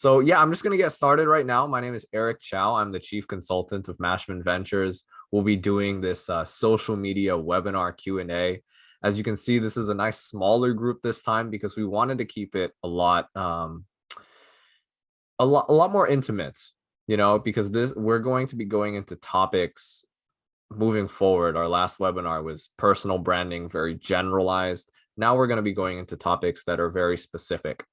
So yeah, I'm just gonna get started right now. My name is Eric Chow. I'm the chief consultant of Mashman Ventures. We'll be doing this social media webinar Q&A. As you can see, this is a nice smaller group this time because we wanted to keep it a lot more intimate, because this we're going to be going into topics moving forward. Our last webinar was personal branding, very generalized. Now we're going to be going into topics that are very specific.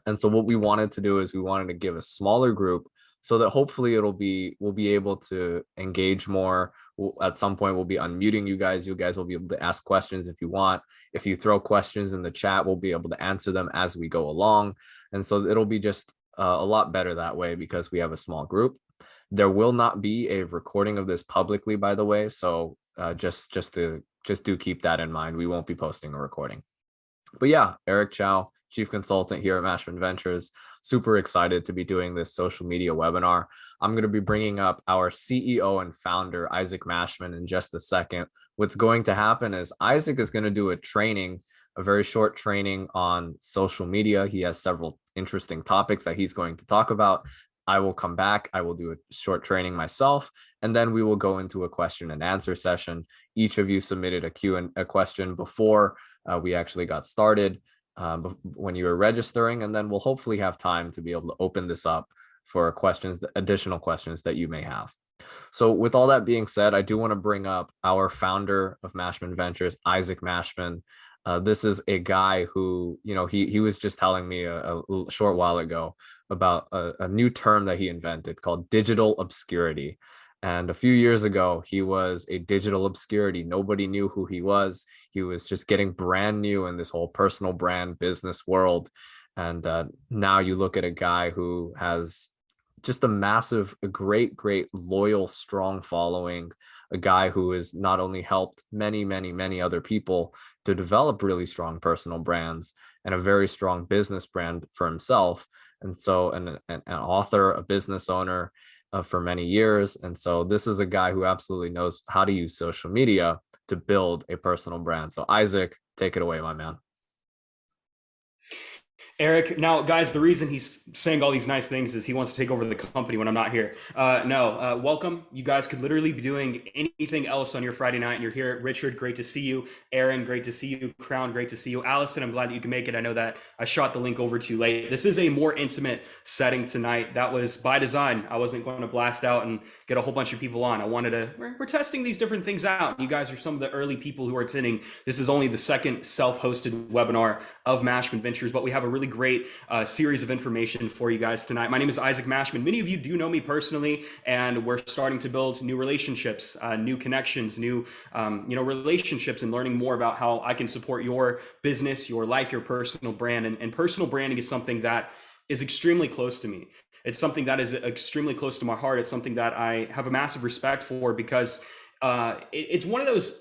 And so what we wanted to do is we wanted to give a smaller group so that hopefully we'll be able to engage more. At some point, we'll be unmuting you guys. You guys will be able to ask questions if you want. If you throw questions in the chat, we'll be able to answer them as we go along. And so it'll be just a lot better that way because we have a small group. There will not be a recording of this publicly, by the way. So just do keep that in mind. We won't be posting a recording. But yeah, Eric Chow, chief consultant here at Mashman Ventures. Super excited to be doing this social media webinar. I'm going to be bringing up our CEO and founder, Isaac Mashman, in just a second. What's going to happen is Isaac is going to do a very short training on social media. He has several interesting topics that he's going to talk about. I will come back. I will do a short training myself, and then we will go into a question and answer session. Each of you submitted a question before we actually got started when you were registering, and then we'll hopefully have time to be able to open this up for additional questions that you may have. So with all that being said, I do want to bring up our founder of Mashman Ventures, Isaac Mashman. This is a guy who, he was just telling me a short while ago about a new term that he invented called digital obscurity. And a few years ago, he was a digital obscurity. Nobody knew who he was. He was just getting brand new in this whole personal brand business world. And now you look at a guy who has just a great, loyal, strong following, a guy who has not only helped many other people to develop really strong personal brands and a very strong business brand for himself. And so an author, a business owner for many years. And so this is a guy who absolutely knows how to use social media to build a personal brand. So Isaac, take it away, my man. Eric, now, guys, the reason he's saying all these nice things is he wants to take over the company when I'm not here. No, welcome. You guys could literally be doing anything else on your Friday night, and you're here. Richard, great to see you. Aaron, great to see you. Crown, great to see you. Allison, I'm glad that you can make it. I know that I shot the link over too late. This is a more intimate setting tonight. That was by design. I wasn't going to blast out and get a whole bunch of people on. We're testing these different things out. You guys are some of the early people who are attending. This is only the second self-hosted webinar of Mashman Ventures, but we have a really great series of information for you guys tonight. My name is Isaac Mashman. Many of you do know me personally, and we're starting to build new relationships, new connections, new relationships, and learning more about how I can support your business, your life, your personal brand. And personal branding is something that is extremely close to me. It's something that is extremely close to my heart. It's something that I have a massive respect for because it's one of those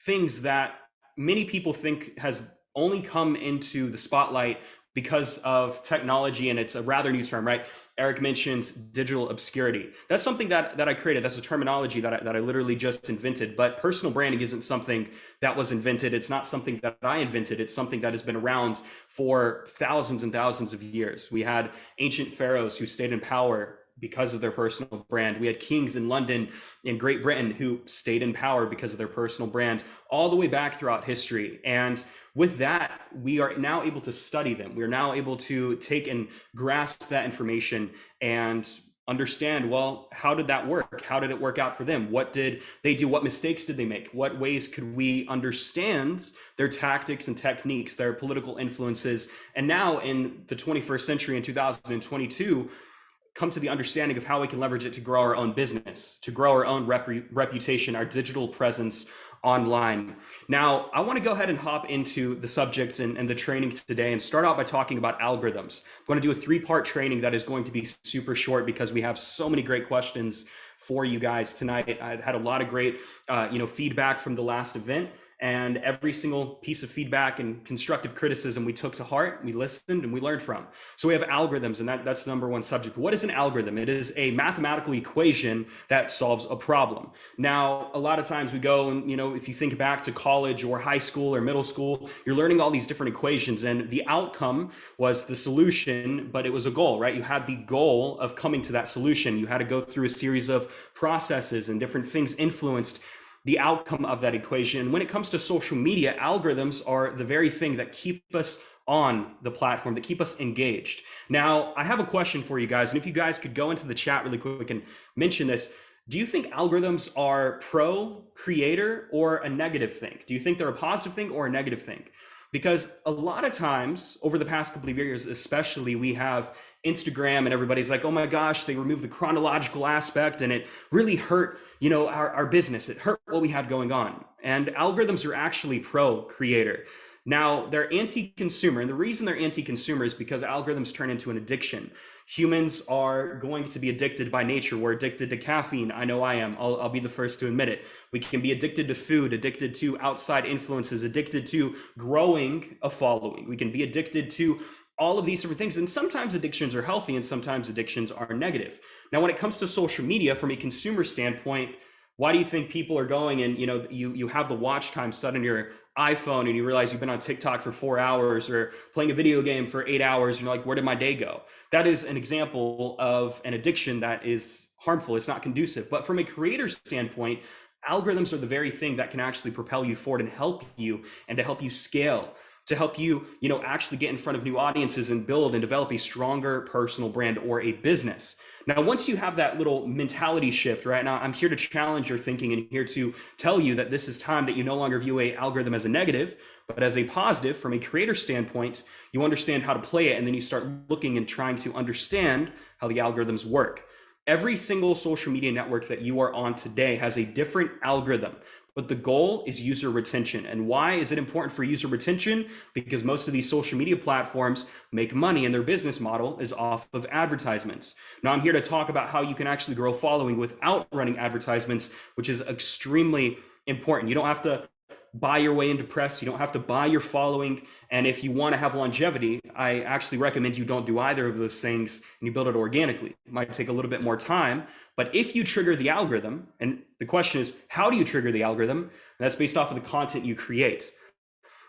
things that many people think has only come into the spotlight because of technology, and it's a rather new term, right? Eric mentions digital obscurity. That's something that I created. That's a terminology that I literally just invented. But personal branding isn't something that was invented. It's not something that I invented. It's something that has been around for thousands and thousands of years. We had ancient pharaohs who stayed in power because of their personal brand. We had kings in London, in Great Britain, who stayed in power because of their personal brand, all the way back throughout history. And with that, we are now able to study them. We are now able to take and grasp that information and understand, well, how did that work? How did it work out for them? What did they do? What mistakes did they make? What ways could we understand their tactics and techniques, their political influences? And now in the 21st century, in 2022, come to the understanding of how we can leverage it to grow our own business, to grow our own reputation, our digital presence online. Now, I want to go ahead and hop into the subjects and the training today and start out by talking about algorithms. I'm going to do a three-part training that is going to be super short because we have so many great questions for you guys tonight. I had a lot of great feedback from the last event. And every single piece of feedback and constructive criticism we took to heart, we listened and we learned from. So we have algorithms, and that's the number one subject. What is an algorithm? It is a mathematical equation that solves a problem. Now, a lot of times we go and, if you think back to college or high school or middle school, you're learning all these different equations, and the outcome was the solution, but it was a goal, right? You had the goal of coming to that solution. You had to go through a series of processes, and different things influenced the outcome of that equation. When it comes to social media, algorithms are the very thing that keep us on the platform, that keep us engaged. Now, I have a question for you guys, and if you guys could go into the chat really quick and mention this. Do you think algorithms are pro creator or a negative thing? Do you think they're a positive thing or a negative thing? Because a lot of times over the past couple of years, especially, we have Instagram and everybody's like, oh my gosh, they removed the chronological aspect and it really hurt, our business. It hurt what we had going on. And algorithms are actually pro creator. Now, they're anti-consumer, and the reason they're anti-consumer is because algorithms turn into an addiction. Humans are going to be addicted by nature. We're addicted to caffeine. I know I am. I'll be the first to admit it. We can be addicted to food, addicted to outside influences, addicted to growing a following. We can be addicted to all of these different things. And sometimes addictions are healthy and sometimes addictions are negative. Now, when it comes to social media, from a consumer standpoint, why do you think people are going and, you have the watch time set on your iPhone and you realize you've been on TikTok for 4 hours or playing a video game for 8 hours and you're like, where did my day go? That is an example of an addiction that is harmful. It's not conducive. But from a creator standpoint, algorithms are the very thing that can actually propel you forward and help you, and to help you scale, to help you, actually get in front of new audiences and build and develop a stronger personal brand or a business. Now, once you have that little mentality shift, right now, I'm here to challenge your thinking and here to tell you that this is time that you no longer view a algorithm as a negative, but as a positive. From a creator standpoint, you understand how to play it, and then you start looking and trying to understand how the algorithms work. Every single social media network that you are on today has a different algorithm, but the goal is user retention. And why is it important for user retention? Because most of these social media platforms make money, and their business model is off of advertisements. Now, I'm here to talk about how you can actually grow following without running advertisements, which is extremely important. You don't have to buy your way into press. You don't have to buy your following. And if you want to have longevity, I actually recommend you don't do either of those things and you build it organically. It might take a little bit more time, but if you trigger the algorithm, and the question is, how do you trigger the algorithm? And that's based off of the content you create.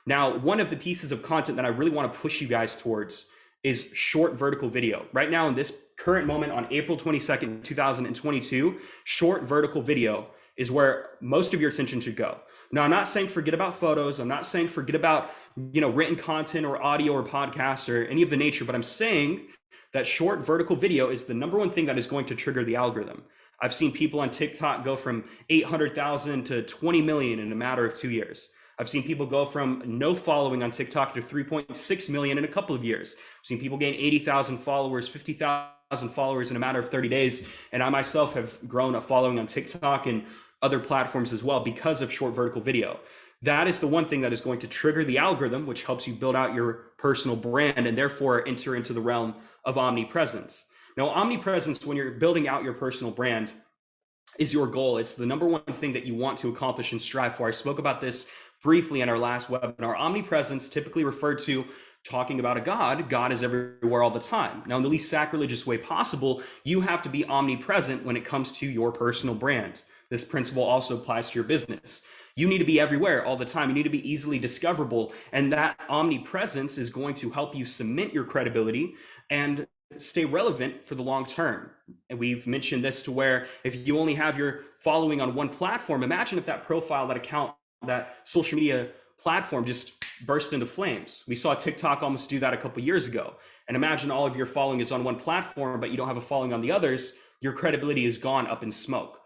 Now, one of the pieces of content that I really want to push you guys towards is short vertical video. Right now, in this current moment on April 22nd, 2022, short vertical video is where most of your attention should go. Now, I'm not saying forget about photos. I'm not saying forget about, written content or audio or podcasts or any of the nature, but I'm saying that short vertical video is the number one thing that is going to trigger the algorithm. I've seen people on TikTok go from 800,000 to 20 million in a matter of 2 years. I've seen people go from no following on TikTok to 3.6 million in a couple of years. I've seen people gain 80,000 followers, 50,000 followers in a matter of 30 days. And I myself have grown a following on TikTok and other platforms as well because of short vertical video. That is the one thing that is going to trigger the algorithm, which helps you build out your personal brand and therefore enter into the realm of omnipresence. Now, omnipresence, when you're building out your personal brand, is your goal. It's the number one thing that you want to accomplish and strive for. I spoke about this briefly in our last webinar. Omnipresence, typically referred to talking about a God. God is everywhere all the time. Now, in the least sacrilegious way possible, you have to be omnipresent when it comes to your personal brand. This principle also applies to your business. You need to be everywhere all the time. You need to be easily discoverable. And that omnipresence is going to help you cement your credibility and stay relevant for the long term. And we've mentioned this to where if you only have your following on one platform, imagine if that profile, that account, that social media platform just burst into flames. We saw TikTok almost do that a couple years ago. And imagine all of your following is on one platform, but you don't have a following on the others. Your credibility is gone up in smoke.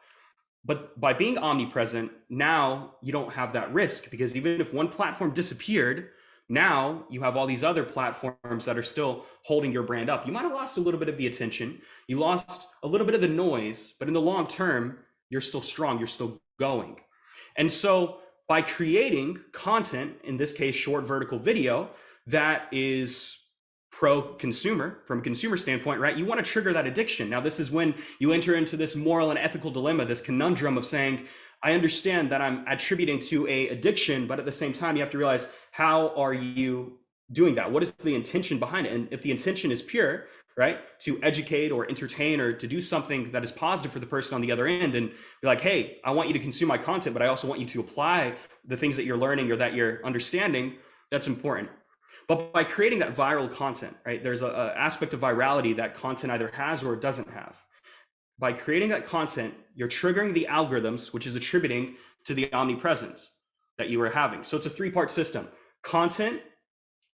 But by being omnipresent, now you don't have that risk, because even if one platform disappeared, now you have all these other platforms that are still holding your brand up. You might have lost a little bit of the attention. You lost a little bit of the noise, but in the long term, you're still strong. You're still going. And so by creating content, in this case, short vertical video, that is pro-consumer, from a consumer standpoint, right? You want to trigger that addiction. Now, this is when you enter into this moral and ethical dilemma, this conundrum of saying, I understand that I'm attributing to a addiction, but at the same time, you have to realize, how are you doing that? What is the intention behind it? And if the intention is pure, right, to educate or entertain or to do something that is positive for the person on the other end, and be like, hey, I want you to consume my content, but I also want you to apply the things that you're learning or that you're understanding, that's important. But by creating that viral content, right, there's a aspect of virality that content either has or it doesn't have. By creating that content, you're triggering the algorithms, which is attributing to the omnipresence that you are having. So it's a three-part system: content,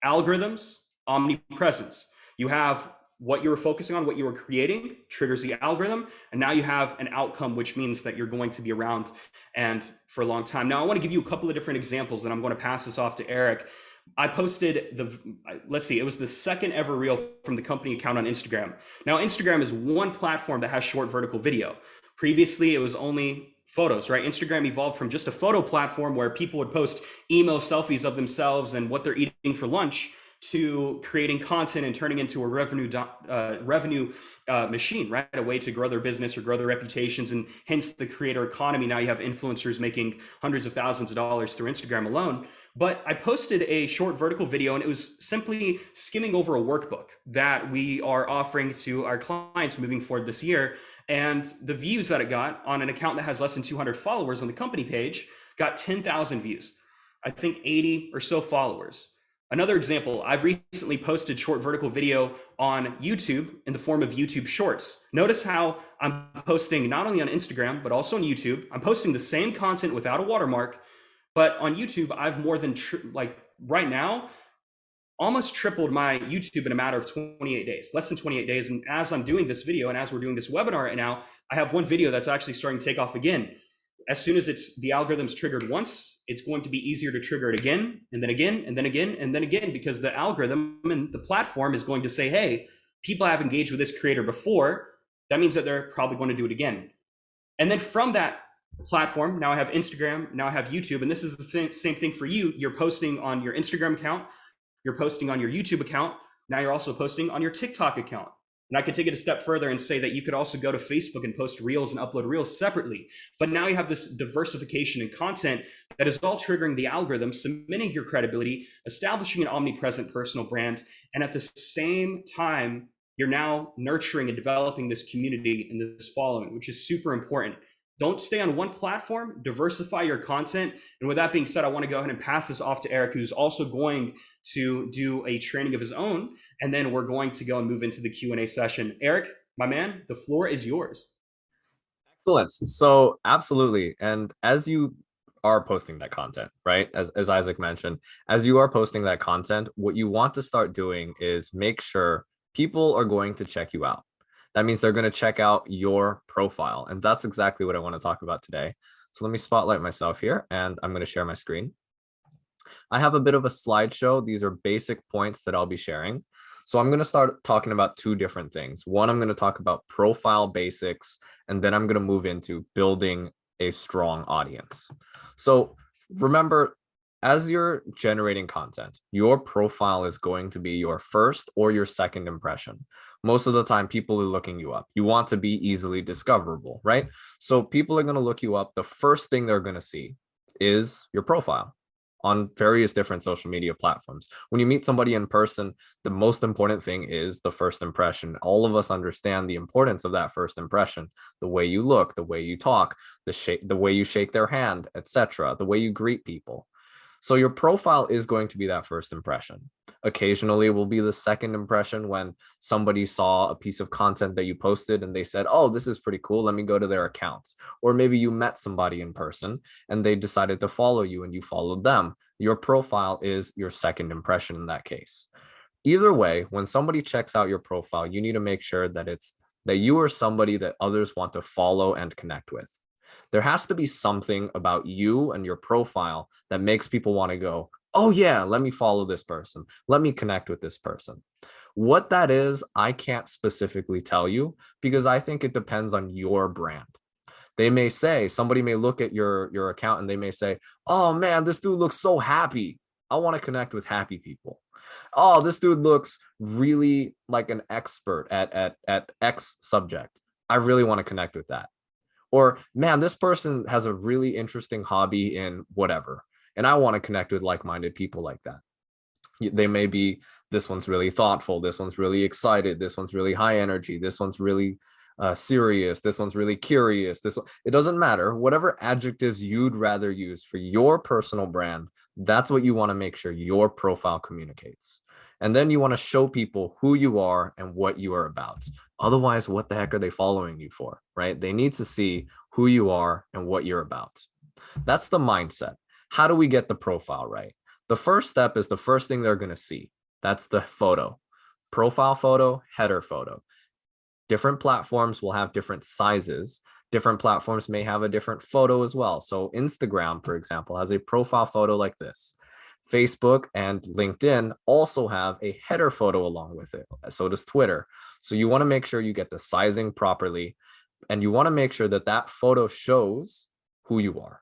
algorithms, omnipresence. You have what you were focusing on, what you were creating, triggers the algorithm, and now you have an outcome, which means that you're going to be around and for a long time. Now, I want to give you a couple of different examples, and I'm going to pass this off to Eric. I posted let's see, it was the second ever reel from the company account on Instagram. Now, Instagram is one platform that has short vertical video. Previously, it was only photos, right? Instagram evolved from just a photo platform where people would post emo selfies of themselves and what they're eating for lunch, to creating content and turning into a revenue machine, right? A way to grow their business or grow their reputations, and hence the creator economy. Now you have influencers making hundreds of thousands of dollars through Instagram alone. But I posted a short vertical video, and it was simply skimming over a workbook that we are offering to our clients moving forward this year. And the views that it got on an account that has less than 200 followers on the company page got 10,000 views. I think 80 or so followers. Another example, I've recently posted short vertical video on YouTube in the form of YouTube Shorts. Notice how I'm posting not only on Instagram, but also on YouTube. I'm posting the same content without a watermark, but on YouTube, I've more than, right now, almost tripled my YouTube in a matter of 28 days, less than 28 days. And as I'm doing this video and as we're doing this webinar right now, I have one video that's actually starting to take off again. As soon as the algorithm's triggered once, it's going to be easier to trigger it again, and then again, and then again, and then again, because the algorithm and the platform is going to say, hey, people have engaged with this creator before. That means that they're probably going to do it again. And then from that platform, now I have Instagram, now I have YouTube, and this is the same thing for you. You're posting on your Instagram account, you're posting on your YouTube account, now you're also posting on your TikTok account. And I could take it a step further and say that you could also go to Facebook and post reels and upload reels separately. But now you have this diversification in content that is all triggering the algorithm, cementing your credibility, establishing an omnipresent personal brand. And at the same time, you're now nurturing and developing this community and this following, which is super important. Don't stay on one platform, diversify your content. And with that being said, I want to go ahead and pass this off to Eric, who's also going to do a training of his own. And then we're going to go and move into the Q&A session. Eric, my man, the floor is yours. Excellent. So absolutely. And as you are posting that content, right? As Isaac mentioned, as you are posting that content, what you want to start doing is make sure people are going to check you out. That means they're going to check out your profile. And that's exactly what I want to talk about today. So let me spotlight myself here, and I'm going to share my screen. I have a bit of a slideshow. These are basic points that I'll be sharing. So I'm going to start talking about two different things. One, I'm going to talk about profile basics, and then I'm going to move into building a strong audience. So remember, as you're generating content, your profile is going to be your first or your second impression. Most of the time, people are looking you up. You want to be easily discoverable, right? So people are going to look you up. The first thing they're going to see is your profile on various different social media platforms. When you meet somebody in person, the most important thing is the first impression. All of us understand the importance of that first impression: the way you look, the way you talk, the way you shake their hand, etc., the way you greet people. So your profile is going to be that first impression. Occasionally it will be the second impression when somebody saw a piece of content that you posted and they said, oh, this is pretty cool, let me go to their account. Or maybe you met somebody in person and they decided to follow you and you followed them. Your profile is your second impression in that case. Either way, when somebody checks out your profile, you need to make sure that you are somebody that others want to follow and connect with. There has to be something about you and your profile that makes people want to go, oh yeah, let me follow this person. Let me connect with this person. What that is, I can't specifically tell you because I think it depends on your brand. Somebody may look at your account and they may say, oh man, this dude looks so happy. I want to connect with happy people. Oh, this dude looks really like an expert at X subject. I really want to connect with that. Or, man, this person has a really interesting hobby in whatever, and I want to connect with like-minded people like that. They may be, this one's really thoughtful, this one's really excited, this one's really high energy, this one's really serious, this one's really curious, this one, it doesn't matter, whatever adjectives you'd rather use for your personal brand, that's what you want to make sure your profile communicates. And then you want to show people who you are and what you are about. Otherwise, what the heck are they following you for, right? They need to see who you are and what you're about. That's the mindset. How do we get the profile right? The first step is the first thing they're going to see. That's the photo. Profile photo, header photo. Different platforms will have different sizes. Different platforms may have a different photo as well. So Instagram, for example, has a profile photo like this. Facebook and LinkedIn also have a header photo along with it. So does Twitter. So you want to make sure you get the sizing properly, and you want to make sure that that photo shows who you are.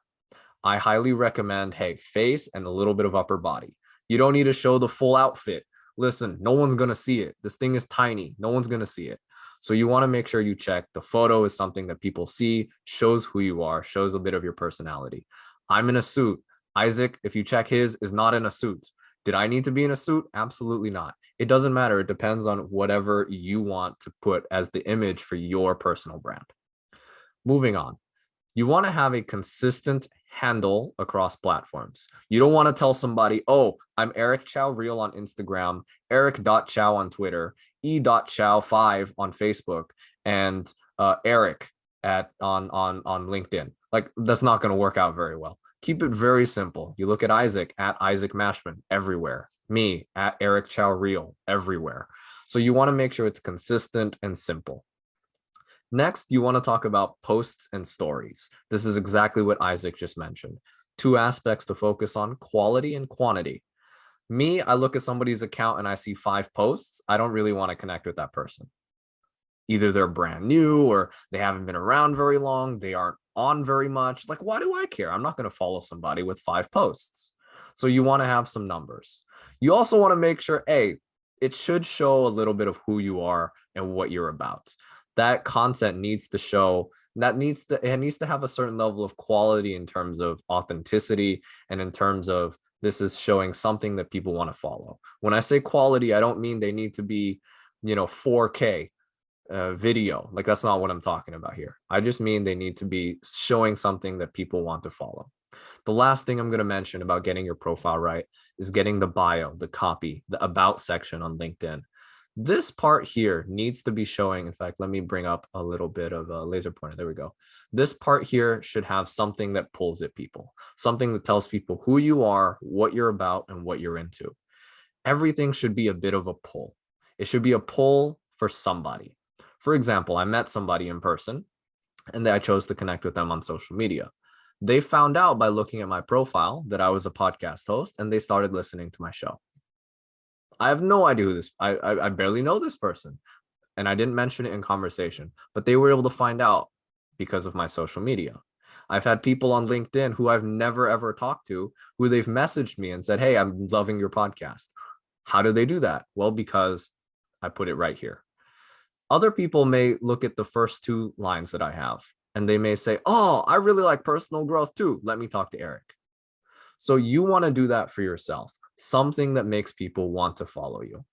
I highly recommend, hey, face and a little bit of upper body. You don't need to show the full outfit. Listen, no one's going to see it. This thing is tiny. No one's going to see it. So you want to make sure you check the photo is something that people see, shows who you are, shows a bit of your personality. I'm in a suit. Isaac, if you check his, is not in a suit. Did I need to be in a suit? Absolutely not. It doesn't matter. It depends on whatever you want to put as the image for your personal brand. Moving on. You want to have a consistent handle across platforms. You don't want to tell somebody, oh, I'm Eric Chow Real on Instagram, Eric.Chow on Twitter, E.Chow5 on Facebook, and Eric on LinkedIn. Like, that's not going to work out very well. Keep it very simple. You look at Isaac Mashman everywhere. Me at Eric Chow Real everywhere. So you want to make sure it's consistent and simple. Next, you want to talk about posts and stories. This is exactly what Isaac just mentioned. Two aspects to focus on: quality and quantity. Me, I look at somebody's account and I see 5 posts. I don't really want to connect with that person. Either they're brand new or they haven't been around very long. They aren't on very much. Like, why do I care? I'm not going to follow somebody with 5 posts. So you want to have some numbers. You also want to make sure, hey, it should show a little bit of who you are and what you're about. That content needs to show, it needs to have a certain level of quality in terms of authenticity and in terms of this is showing something that people want to follow. When I say quality, I don't mean they need to be, 4K video. Like, that's not what I'm talking about here. I just mean they need to be showing something that people want to follow. The last thing I'm going to mention about getting your profile right is getting the bio, the copy, the about section on LinkedIn. This part here needs to be showing. In fact, let me bring up a little bit of a laser pointer. There we go. This part here should have something that pulls at people, something that tells people who you are, what you're about, and what you're into. Everything should be a bit of a pull. It should be a pull for somebody. For example, I met somebody in person and I chose to connect with them on social media. They found out by looking at my profile that I was a podcast host, and they started listening to my show. I have no idea who this, I barely know this person, and I didn't mention it in conversation, but they were able to find out because of my social media. I've had people on LinkedIn who I've never ever talked to, who they've messaged me and said, hey, I'm loving your podcast. How do they do that? Well, because I put it right here. Other people may look at the first 2 lines that I have and they may say, oh, I really like personal growth too. Let me talk to Eric. So you want to do that for yourself, something that makes people want to follow you.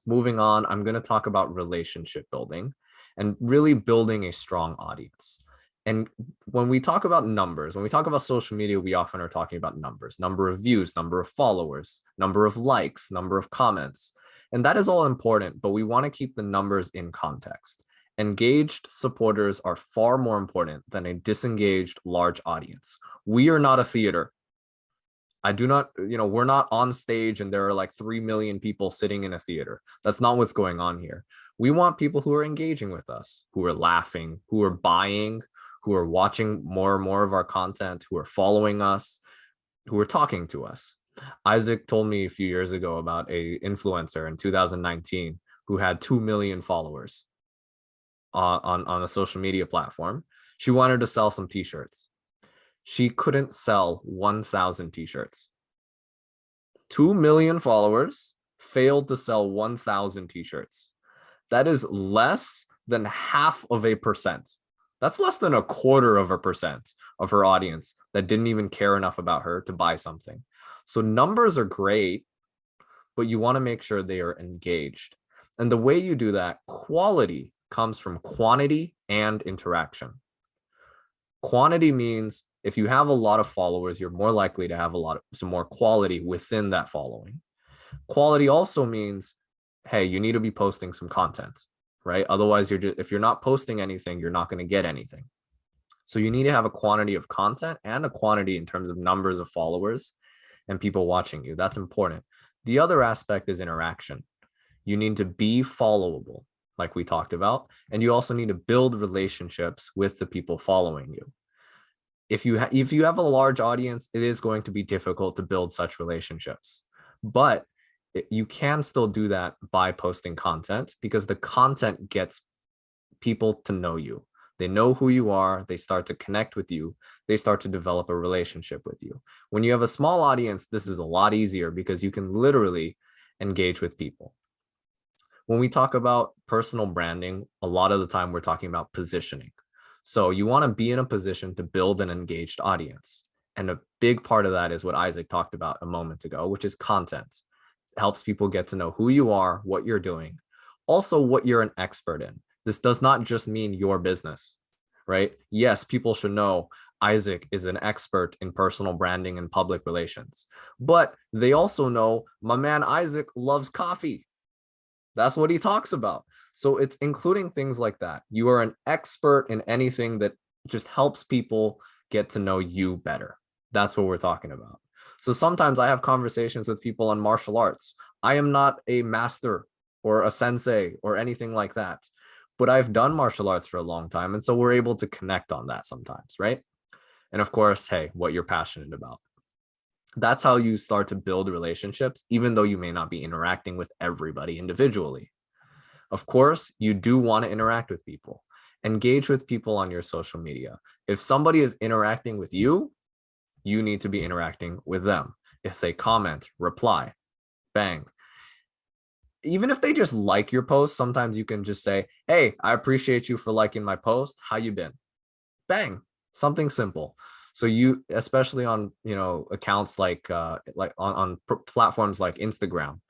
Moving on, I'm going to talk about relationship building and really building a strong audience. And when we talk about numbers, when we talk about social media, we often are talking about numbers, number of views, number of followers, number of likes, number of comments. And that is all important, but we want to keep the numbers in context. Engaged supporters are far more important than a disengaged large audience. We are not a theater. I do not, we're not on stage and there are like 3 million people sitting in a theater. That's not what's going on here. We want people who are engaging with us, who are laughing, who are buying, who are watching more and more of our content, who are following us, who are talking to us. Isaac told me a few years ago about a influencer in 2019 who had 2 million followers on a social media platform. She wanted to sell some t-shirts. She couldn't sell 1,000 t-shirts. 2 million followers, failed to sell 1,000 t-shirts. That is less than 0.5%. That's less than a quarter of a percent of her audience that didn't even care enough about her to buy something. So numbers are great, but you want to make sure they are engaged. And the way you do that, quality comes from quantity and interaction. Quantity means if you have a lot of followers, you're more likely to have some more quality within that following. Quality also means, hey, you need to be posting some content, right? Otherwise, if you're not posting anything, you're not going to get anything. So you need to have a quantity of content and a quantity in terms of numbers of followers and people watching you. That's important. The other aspect is interaction. You need to be followable, like we talked about, and you also need to build relationships with the people following you. If you have a large audience, it is going to be difficult to build such relationships, but you can still do that by posting content, because the content gets people to know you. They know who you are. They start to connect with you. They start to develop a relationship with you. When you have a small audience, this is a lot easier because you can literally engage with people. When we talk about personal branding, a lot of the time we're talking about positioning. So you want to be in a position to build an engaged audience. And a big part of that is what Isaac talked about a moment ago, which is content. It helps people get to know who you are, what you're doing, also what you're an expert in. This does not just mean your business, right? Yes, people should know Isaac is an expert in personal branding and public relations, but they also know my man Isaac loves coffee. That's what he talks about. So it's including things like that. You are an expert in anything that just helps people get to know you better. That's what we're talking about. So sometimes I have conversations with people on martial arts. I am not a master or a sensei or anything like that, but I've done martial arts for a long time. And so we're able to connect on that sometimes, right? And of course, hey, what you're passionate about. That's how you start to build relationships, even though you may not be interacting with everybody individually. Of course, you do want to interact with people. Engage with people on your social media. If somebody is interacting with you, you need to be interacting with them. If they comment, reply, bang. Even if they just like your post, sometimes you can just say, hey, I appreciate you for liking my post. How you been? Bang, something simple. So you, especially on, accounts like on platforms like Instagram,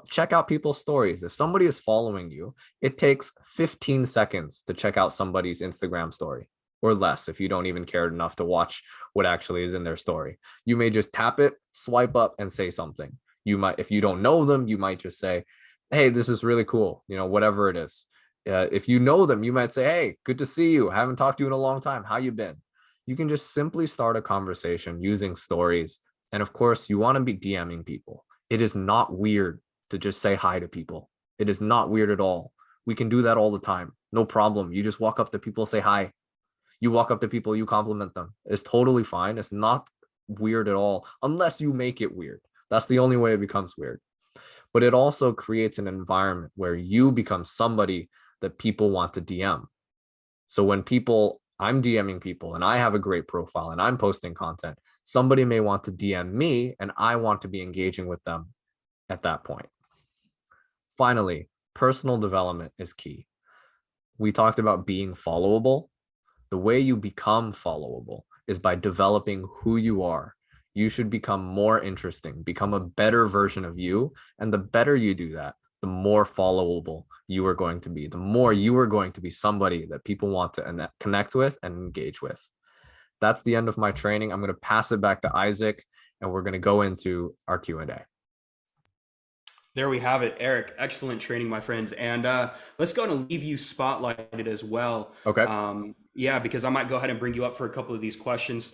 check out people's stories. If somebody is following you, it takes 15 seconds to check out somebody's Instagram story, or less if you don't even care enough to watch what actually is in their story. You may just tap it, swipe up, and say something. You might, if you don't know them, you might just say, hey, this is really cool, whatever it is. If you know them, you might say, hey, good to see you. I haven't talked to you in a long time. How you been? You can just simply start a conversation using stories. And of course, you want to be DMing people. It is not weird to just say hi to people. It is not weird at all. We can do that all the time. No problem. You just walk up to people, say hi. You walk up to people, you compliment them. It's totally fine. It's not weird at all, unless you make it weird. That's the only way it becomes weird. But it also creates an environment where you become somebody that people want to DM. So when I'm DMing people and I have a great profile and I'm posting content, somebody may want to DM me and I want to be engaging with them at that point. Finally, personal development is key. We talked about being followable. The way you become followable is by developing who you are. You should become more interesting, become a better version of you. And the better you do that, the more followable you are going to be, the more you are going to be somebody that people want to connect with and engage with. That's the end of my training. I'm going to pass it back to Isaac, and we're going to go into our Q&A. There we have it, Eric. Excellent training, my friend. And let's go and leave you spotlighted as well. Okay. Yeah, because I might go ahead and bring you up for a couple of these questions.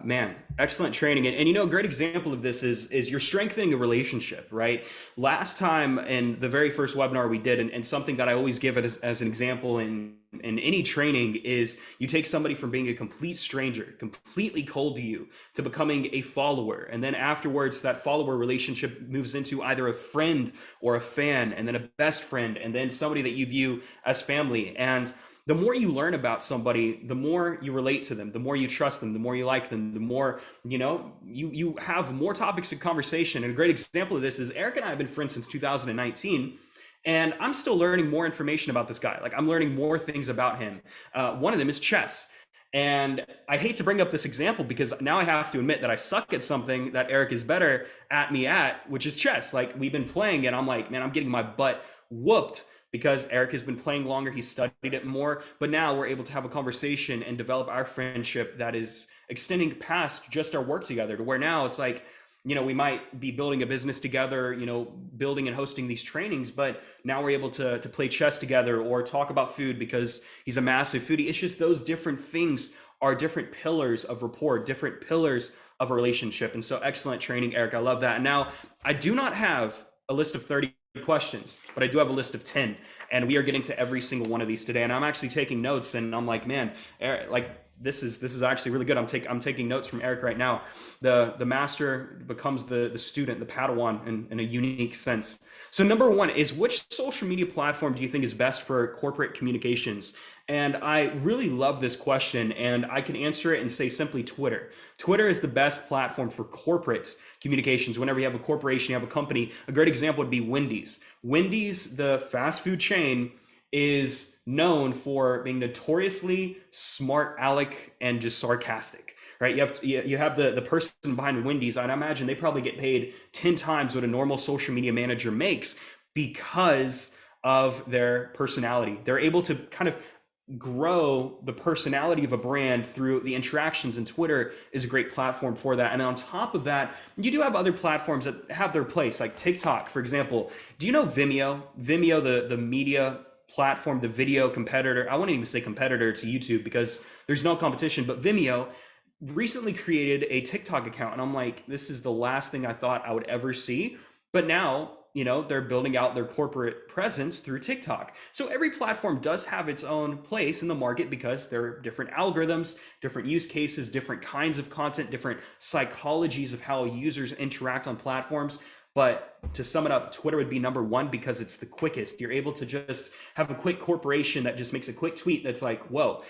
Man, excellent training. And a great example of this is you're strengthening a relationship, right? Last time in the very first webinar we did, and something that I always give it as an example in any training is you take somebody from being a complete stranger, completely cold to you, to becoming a follower. And then afterwards, that follower relationship moves into either a friend or a fan, and then a best friend, and then somebody that you view as family. And the more you learn about somebody, the more you relate to them, the more you trust them, the more you like them, the more, you have more topics of conversation. And a great example of this is Eric and I have been friends since 2019. And I'm still learning more information about this guy. Like I'm learning more things about him. One of them is chess. And I hate to bring up this example because now I have to admit that I suck at something that Eric is better at me at, which is chess. Like we've been playing and I'm like, man, I'm getting my butt whooped because Eric has been playing longer. He's studied it more. But now we're able to have a conversation and develop our friendship that is extending past just our work together to where now it's like, we might be building a business together, building and hosting these trainings, but now we're able to play chess together or talk about food because he's a massive foodie. It's just those different things are different pillars of rapport, different pillars of a relationship. And so excellent training, Eric. I love that. And now I do not have a list of 30 questions, but I do have a list of 10. And we are getting to every single one of these today. And I'm actually taking notes and I'm like, man, Eric, like, this is actually really good. I'm taking notes from Eric right now. The master becomes the student, the Padawan in a unique sense. So number one is, which social media platform do you think is best for corporate communications? And I really love this question, and I can answer it and say simply Twitter. Twitter is the best platform for corporate communications. Whenever you have a corporation, you have a company, a great example would be Wendy's. Wendy's, the fast food chain, is known for being notoriously smart aleck and just sarcastic, right? You have the person behind Wendy's. I'd imagine they probably get paid 10 times what a normal social media manager makes because of their personality. They're able to kind of grow the personality of a brand through the interactions, and Twitter is a great platform for that. And on top of that, you do have other platforms that have their place, like TikTok, for example. Do you know Vimeo? Vimeo, the media platform, the video competitor. I wouldn't even say competitor to YouTube because there's no competition, but Vimeo recently created a TikTok account. And I'm like, this is the last thing I thought I would ever see. But now, they're building out their corporate presence through TikTok. So every platform does have its own place in the market because there are different algorithms, different use cases, different kinds of content, different psychologies of how users interact on platforms. But to sum it up, Twitter would be number one because it's the quickest. You're able to just have a quick corporation that just makes a quick tweet that's like, whoa,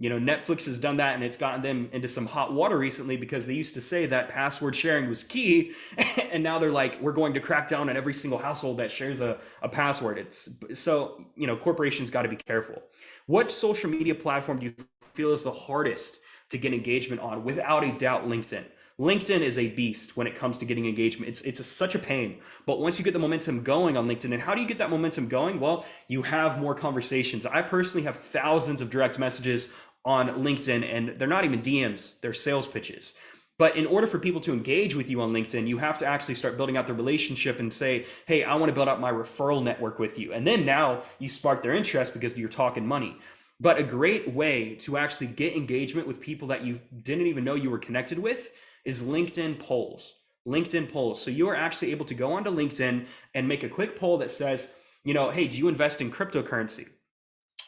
Netflix has done that and it's gotten them into some hot water recently because they used to say that password sharing was key. And now they're like, we're going to crack down on every single household that shares a password. It's so, corporations got to be careful. What social media platform do you feel is the hardest to get engagement on? Without a doubt, LinkedIn. LinkedIn is a beast when it comes to getting engagement. It's such a pain. But once you get the momentum going on LinkedIn, and how do you get that momentum going? Well, you have more conversations. I personally have thousands of direct messages on LinkedIn, and they're not even DMs, they're sales pitches. But in order for people to engage with you on LinkedIn, you have to actually start building out the relationship and say, hey, I want to build out my referral network with you. And then now you spark their interest because you're talking money. But a great way to actually get engagement with people that you didn't even know you were connected with is LinkedIn polls. LinkedIn polls. So you are actually able to go onto LinkedIn and make a quick poll that says, hey, do you invest in cryptocurrency?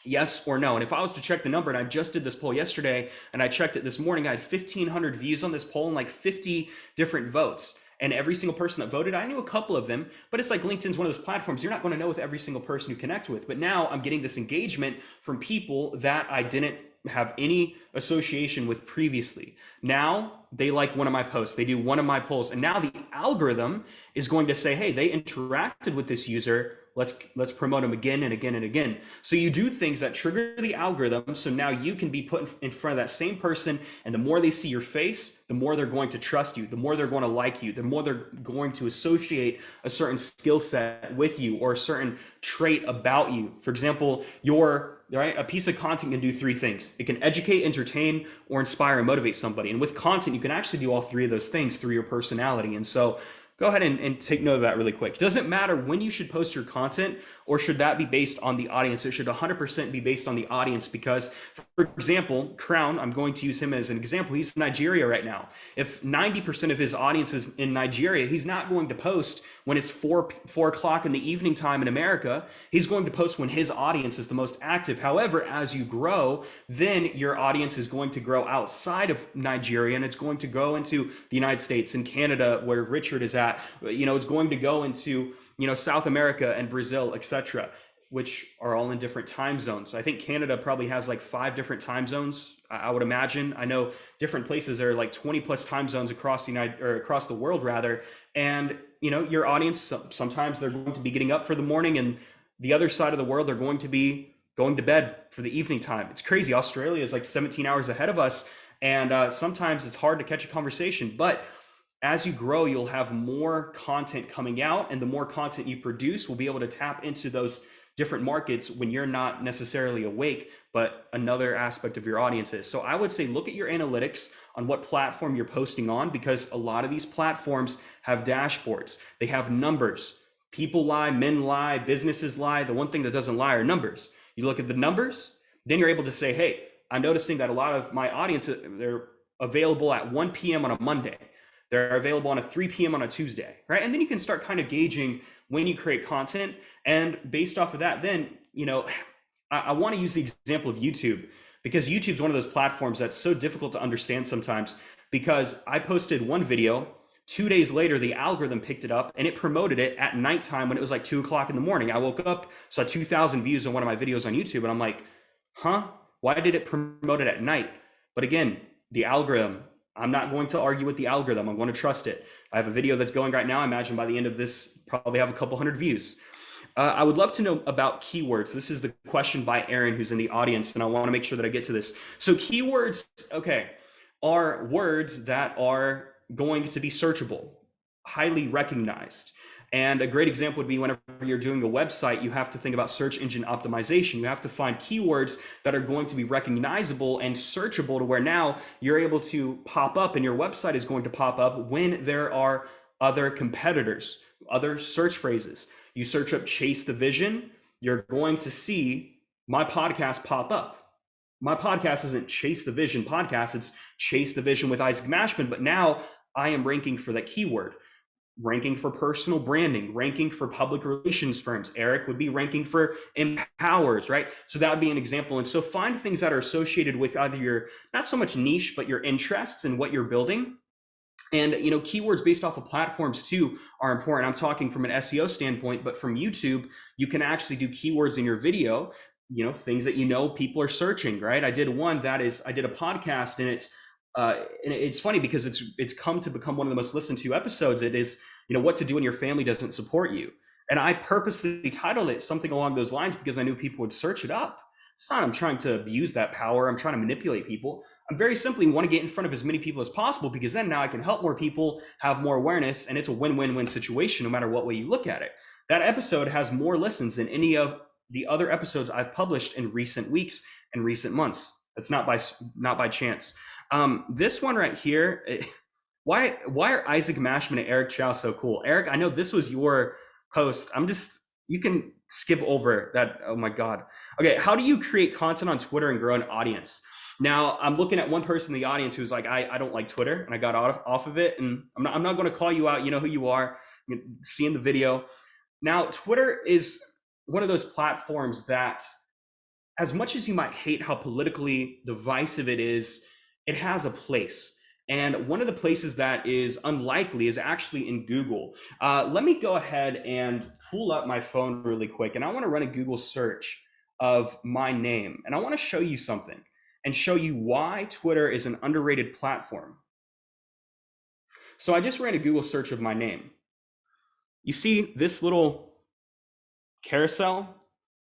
Yes or no. And if I was to check the number, and I just did this poll yesterday and I checked it this morning, I had 1,500 views on this poll and like 50 different votes. And every single person that voted, I knew a couple of them, but it's like LinkedIn's one of those platforms you're not going to know with every single person you connect with. But now I'm getting this engagement from people that I didn't have any association with previously. Now they like one of my posts, they do one of my polls, and now the algorithm is going to say, hey, they interacted with this user. Let's promote them again and again and again. So you do things that trigger the algorithm. So now you can be put in front of that same person. And the more they see your face, the more they're going to trust you, the more they're going to like you, the more they're going to associate a certain skill set with you or a certain trait about you. For example, a piece of content can do three things. It can educate, entertain, or inspire and motivate somebody. And with content, you can actually do all three of those things through your personality. And so go ahead and take note of that really quick. It doesn't matter when you should post your content, or should that be based on the audience? It should 100% be based on the audience because, for example, Crown, I'm going to use him as an example. He's in Nigeria right now. If 90% of his audience is in Nigeria, he's not going to post when it's 4 o'clock in the evening time in America. He's going to post when his audience is the most active. However, as you grow, then your audience is going to grow outside of Nigeria, and it's going to go into the United States and Canada, where Richard is at. It's going to go into South America and Brazil, etc., which are all in different time zones. I think Canada probably has like 5 different time zones, I would imagine. I know different places are like 20 plus time zones across the world rather. And your audience, sometimes they're going to be getting up for the morning and The other side of the world, they're going to be going to bed for the evening time. It's crazy. Australia is like 17 hours ahead of us. And sometimes it's hard to catch a conversation. But as you grow, you'll have more content coming out, and the more content you produce will be able to tap into those different markets when you're not necessarily awake, but another aspect of your audience is. So I would say look at your analytics on what platform you're posting on, because a lot of these platforms have dashboards. They have numbers. People lie, men lie, businesses lie. The one thing that doesn't lie are numbers. You look at the numbers, then you're able to say, hey, I'm noticing that a lot of my audience, they're available at 1 p.m. on a Monday. They're available on a 3 p.m. on a Tuesday, right? And then you can start kind of gauging when you create content. And based off of that, then, I want to use the example of YouTube, because YouTube is one of those platforms that's so difficult to understand sometimes, because I posted one video, 2 days later, the algorithm picked it up and it promoted it at nighttime when it was like 2 o'clock in the morning. I woke up, saw 2,000 views on one of my videos on YouTube, and I'm like, huh? Why did it promote it at night? But again, the algorithm, I'm not going to argue with the algorithm. I'm going to trust it. I have a video that's going right now. I imagine by the end of this, probably have a couple hundred views. I would love to know about keywords. This is the question by Aaron, who's in the audience, and I want to make sure that I get to this. So keywords, okay, are words that are going to be searchable, highly recognized. And a great example would be whenever you're doing a website, you have to think about search engine optimization. You have to find keywords that are going to be recognizable and searchable, to where now you're able to pop up, and your website is going to pop up when there are other competitors, other search phrases. You search up Chase the Vision, you're going to see my podcast pop up. My podcast isn't Chase the Vision podcast, it's Chase the Vision with Isaac Mashman, but now I am ranking for that keyword. Ranking for personal branding, ranking for public relations firms. Eric would be ranking for empowers, right? So that would be an example. And so find things that are associated with either your, not so much niche, but your interests and what you're building. And keywords based off of platforms too are important. I'm talking from an SEO standpoint, but from YouTube, you can actually do keywords in your video, things that people are searching, right? I did a podcast, and it's funny because it's come to become one of the most listened to episodes. It is, what to do when your family doesn't support you. And I purposely titled it something along those lines because I knew people would search it up. It's not I'm trying to abuse that power. I'm trying to manipulate people. I'm very simply want to get in front of as many people as possible, because then now I can help more people have more awareness, and it's a win-win-win situation no matter what way you look at it. That episode has more listens than any of the other episodes I've published in recent weeks and recent months. That's not by chance. This one right here, why are Isaac Mashman and Eric Chow so cool? Eric, I know this was your post. You can skip over that. Oh my God. Okay. How do you create content on Twitter and grow an audience? Now I'm looking at one person in the audience who's like, I don't like Twitter, and I got off of it, and I'm not going to call you out. You know who you are. See in the video. Now, Twitter is one of those platforms that, as much as you might hate how politically divisive it is, it has a place. And one of the places that is unlikely is actually in Google. Let me go ahead and pull up my phone really quick, and I want to run a Google search of my name. And I want to show you something and show you why Twitter is an underrated platform. So I just ran a Google search of my name. You see this little carousel?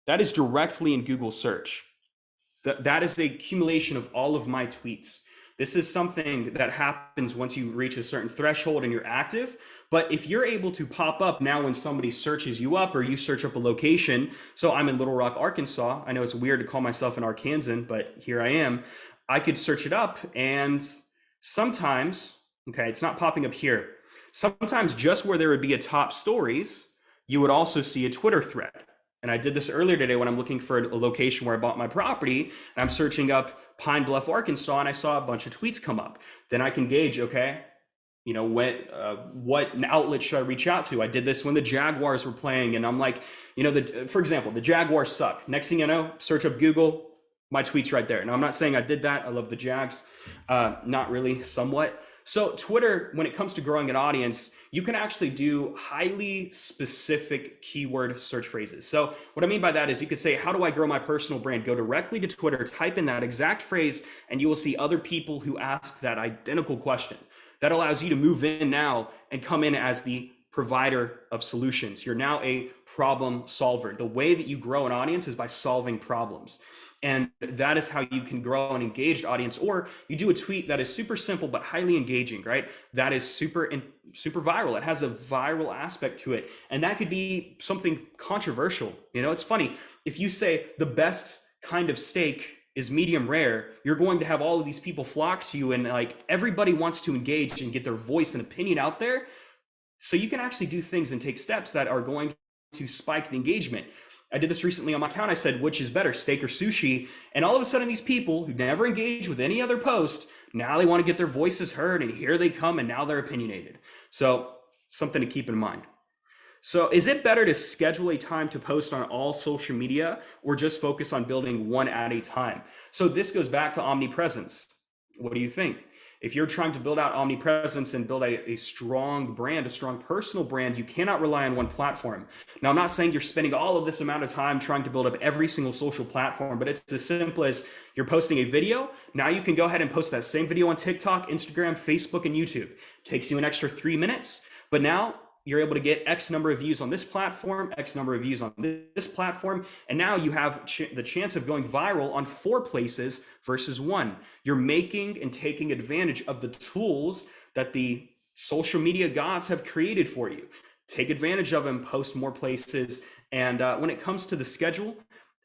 That is directly in Google search. That is the accumulation of all of my tweets. This is something that happens once you reach a certain threshold and you're active. But if you're able to pop up now when somebody searches you up, or you search up a location, so I'm in Little Rock, Arkansas. I know it's weird to call myself an Arkansan, but here I am. I could search it up, and sometimes, okay, it's not popping up here. Sometimes just where there would be a top stories, you would also see a Twitter thread. And I did this earlier today when I'm looking for a location where I bought my property, and I'm searching up Pine Bluff, Arkansas, and I saw a bunch of tweets come up. Then I can gauge, okay, what outlet should I reach out to? I did this when the Jaguars were playing, and I'm like, for example, the Jaguars suck. Next thing you know, search up Google, my tweet's right there. Now, I'm not saying I did that. I love the Jags. Not really, somewhat. So Twitter, when it comes to growing an audience, you can actually do highly specific keyword search phrases. So what I mean by that is you could say, how do I grow my personal brand? Go directly to Twitter, type in that exact phrase, and you will see other people who ask that identical question. That allows you to move in now and come in as the provider of solutions. You're now a problem solver. The way that you grow an audience is by solving problems. And that is how you can grow an engaged audience. Or you do a tweet that is super simple but highly engaging, right? That is super viral. It has a viral aspect to it. And that could be something controversial. You know, it's funny. If you say the best kind of steak is medium rare, you're going to have all of these people flock to you, and like everybody wants to engage and get their voice and opinion out there. So you can actually do things and take steps that are going to spike the engagement. I did this recently on my account. I said, which is better, steak or sushi? And all of a sudden, these people who never engage with any other post, now they want to get their voices heard, and here they come, and now they're opinionated. So something to keep in mind. So is it better to schedule a time to post on all social media, or just focus on building one at a time? So this goes back to omnipresence. What do you think? If you're trying to build out omnipresence and build a strong brand, a strong personal brand, you cannot rely on one platform. Now, I'm not saying you're spending all of this amount of time trying to build up every single social platform, but it's as simple as you're posting a video. Now you can go ahead and post that same video on TikTok, Instagram, Facebook, and YouTube. It takes you an extra 3 minutes, but now you're able to get X number of views on this platform, X number of views on this platform, and now you have the chance of going viral on 4 places versus 1. You're making and taking advantage of the tools that the social media gods have created for you. Take advantage of them, post more places. And when it comes to the schedule,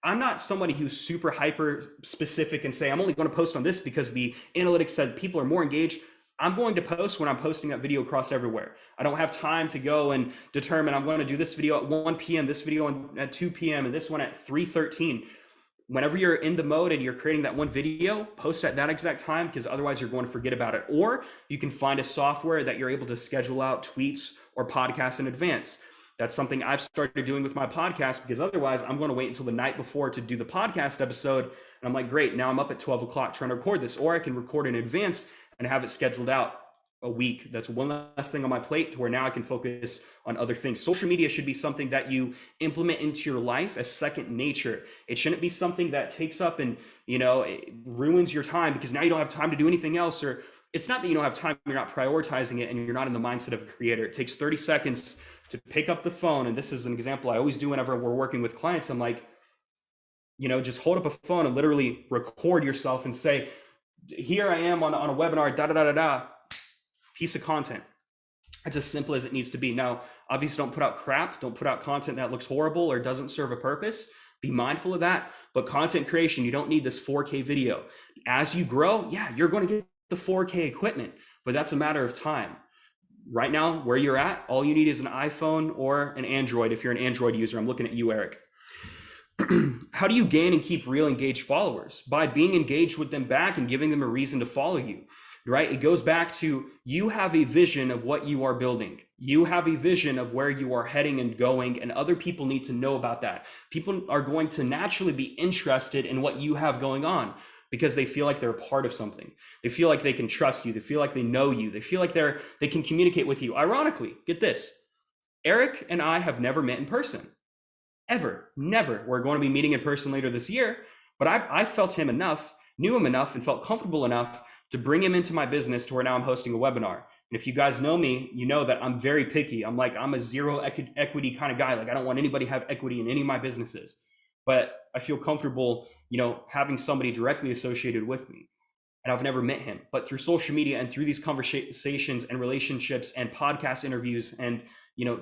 I'm not somebody who's super hyper specific and say, I'm only going to post on this because the analytics said people are more engaged. I'm going to post when I'm posting that video across everywhere. I don't have time to go and determine I'm going to do this video at 1 p.m., this video at 2 p.m., and this one at 3:13. Whenever you're in the mode and you're creating that one video, post at that exact time, because otherwise you're going to forget about it. Or you can find a software that you're able to schedule out tweets or podcasts in advance. That's something I've started doing with my podcast, because otherwise I'm going to wait until the night before to do the podcast episode. And I'm like, great, now I'm up at 12 o'clock trying to record this. Or I can record in advance and have it scheduled out a week. That's one less thing on my plate, to where now I can focus on other things. Social media should be something that you implement into your life as second nature. It shouldn't be something that takes up and, it ruins your time because now you don't have time to do anything else. Or it's not that you don't have time, you're not prioritizing it, and you're not in the mindset of a creator. It takes 30 seconds to pick up the phone. And this is an example I always do whenever we're working with clients. I'm like, just hold up a phone and literally record yourself and say, here I am on a webinar, piece of content. It's as simple as it needs to be. Now, obviously, don't put out crap. Don't put out content that looks horrible or doesn't serve a purpose. Be mindful of that. But content creation, you don't need this 4K video. As you grow, you're going to get the 4K equipment, but that's a matter of time. Right now, where you're at, all you need is an iPhone or an Android. If you're an Android user, I'm looking at you, Eric. How do you gain and keep real engaged followers? By being engaged with them back and giving them a reason to follow you, right? It goes back to, you have a vision of what you are building. You have a vision of where you are heading and going, and other people need to know about that. People are going to naturally be interested in what you have going on because they feel like they're a part of something. They feel like they can trust you. They feel like they know you. They feel like they can communicate with you. Ironically, get this, Eric and I have never met in person. Ever, never. We're going to be meeting in person later this year, but I felt him enough, knew him enough, and felt comfortable enough to bring him into my business to where now I'm hosting a webinar. And if you guys know me, you know that I'm very picky. I'm a zero equity kind of guy. Like, I don't want anybody to have equity in any of my businesses, but I feel comfortable, having somebody directly associated with me. And I've never met him, but through social media and through these conversations and relationships and podcast interviews and,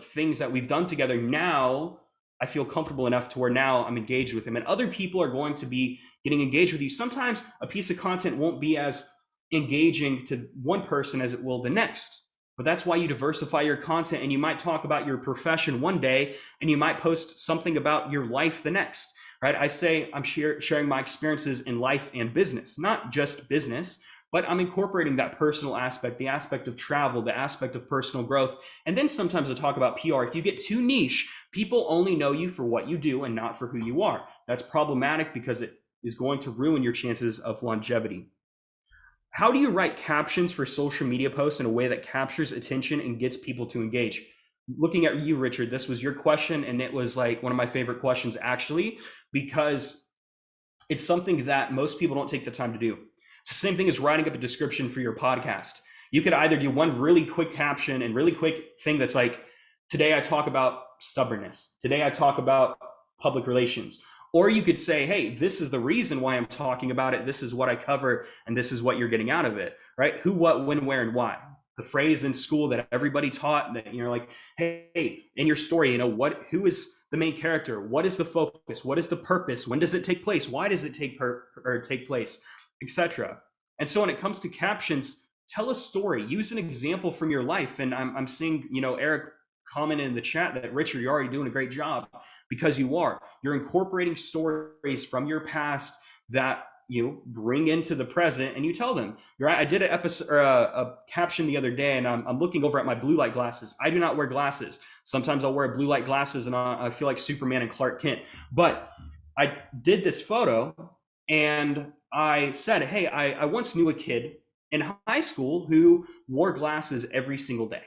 things that we've done together, now I feel comfortable enough to where now I'm engaged with him, and other people are going to be getting engaged with you. Sometimes a piece of content won't be as engaging to one person as it will the next, but that's why you diversify your content, and you might talk about your profession one day and you might post something about your life the next, right? I say I'm sharing my experiences in life and business, not just business, but I'm incorporating that personal aspect, the aspect of travel, the aspect of personal growth. And then sometimes I talk about PR. If you get too niche, people only know you for what you do and not for who you are. That's problematic because it is going to ruin your chances of longevity. How do you write captions for social media posts in a way that captures attention and gets people to engage? Looking at you, Richard, this was your question, and it was like one of my favorite questions, actually, because it's something that most people don't take the time to do. It's the same thing as writing up a description for your podcast. You could either do one really quick caption and really quick thing that's like, Today I talk about stubbornness. Today I talk about public relations. Or you could say, hey, this is the reason why I'm talking about it. This is what I cover, and this is what you're getting out of it, right? Who, what, when, where, and why. The phrase in school that everybody taught that you're like, hey, in your story, who is the main character? What is the focus? What is the purpose? When does it take place? Why does it take place, etc. And so when it comes to captions, tell a story, use an example from your life. And I'm seeing, Eric comment in the chat that Richard, you're already doing a great job, because you're incorporating stories from your past that you bring into the present, and you tell them. I did an episode or a caption the other day, and I'm looking over at my blue light glasses. I do not wear glasses. Sometimes I'll wear blue light glasses and I feel like Superman and Clark Kent. But I did this photo and I said, hey, I once knew a kid in high school who wore glasses every single day.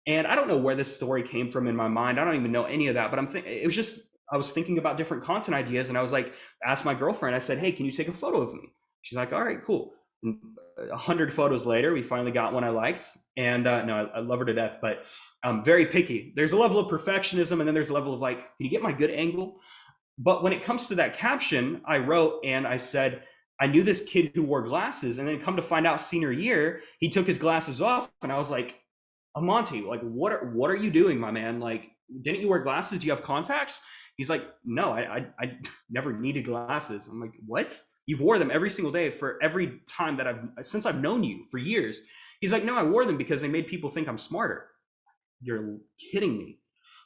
And I don't know where this story came from in my mind. I don't even know any of that, but I was thinking about different content ideas, and I was like, asked my girlfriend, I said, hey, can you take a photo of me? She's like, all right, cool. And 100 photos later, we finally got one I liked. And no, I love her to death, but I'm very picky. There's a level of perfectionism, and then there's a level of like, can you get my good angle? But when it comes to that caption, I wrote and I said, I knew this kid who wore glasses, and then come to find out senior year, he took his glasses off, and I was like, Amonte, like, what are you doing, my man? Like, didn't you wear glasses? Do you have contacts? He's like, no, I never needed glasses. I'm like, what? You've wore them every single day for every time that since I've known you for years. He's like, no, I wore them because they made people think I'm smarter. You're kidding me.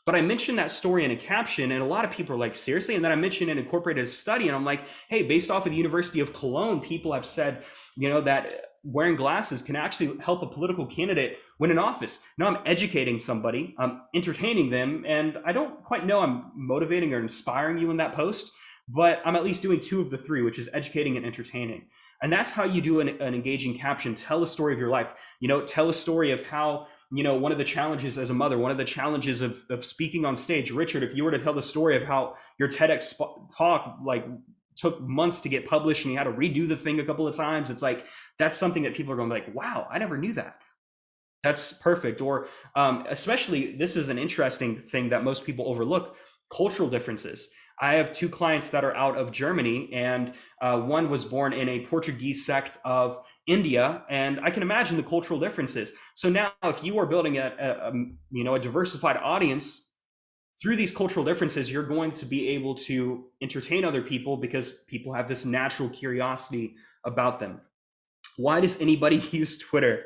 But I mentioned that story in a caption, and a lot of people are like, seriously? And then I mentioned and incorporated a study, and I'm like, hey, based off of the University of Cologne, people have said, that wearing glasses can actually help a political candidate win an office. Now I'm educating somebody, I'm entertaining them, and I don't quite know I'm motivating or inspiring you in that post, but I'm at least doing two of the three, which is educating and entertaining. And that's how you do an engaging caption. Tell a story of your life. Tell a story of how, one of the challenges as a mother, one of the challenges of speaking on stage. Richard, if you were to tell the story of how your TEDx talk like took months to get published and you had to redo the thing a couple of times, it's like, that's something that people are going to be like, wow, I never knew that. That's perfect. Or especially, this is an interesting thing that most people overlook: cultural differences. I have two clients that are out of Germany, and one was born in a Portuguese sect of India, and I can imagine the cultural differences. So now, if you are building a diversified audience through these cultural differences, you're going to be able to entertain other people because people have this natural curiosity about them. Why does anybody use Twitter?